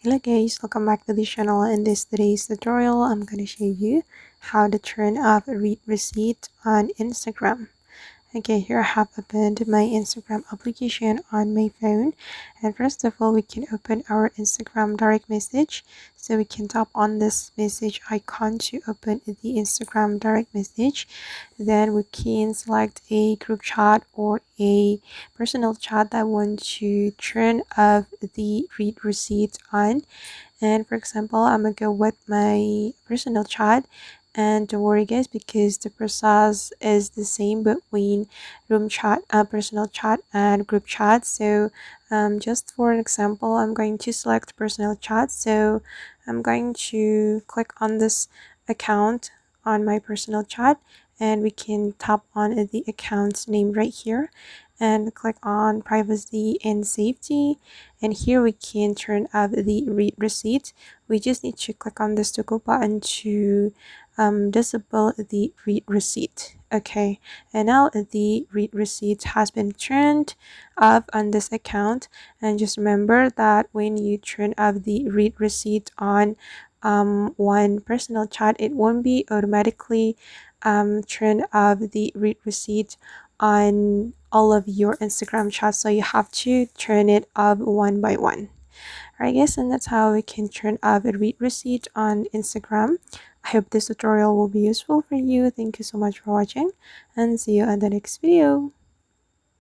Hello guys, welcome back to the channel. In today's tutorial, I'm going to show you how to turn off read receipt on Instagram. Okay, here I have opened my Instagram application on my phone, and first of all we can open our Instagram direct message. So we can tap on this message icon to open the Instagram direct message. Then we can select a group chat or a personal chat that want to turn off the read receipt on. And for example, I'm gonna go with my personal chat, and don't worry guys, because the process is the same between room chat, personal chat and group chat. So just for an example, I'm going to select personal chat. So I'm going to click on this account on my personal chat, and we can tap on the account name right here and click on privacy and safety, and here we can turn off the read receipt. We just need to click on this toggle button to disable the read receipt. Okay, and now the read receipt has been turned off on this account. And just remember that when you turn off the read receipt on one personal chat, it won't be automatically turn off the read receipt on all of your Instagram chats, so you have to turn it off one by one. Alright guys, and that's how we can turn off a read receipt on Instagram. I hope this tutorial will be useful for you. Thank you so much for watching, and see you in the next video.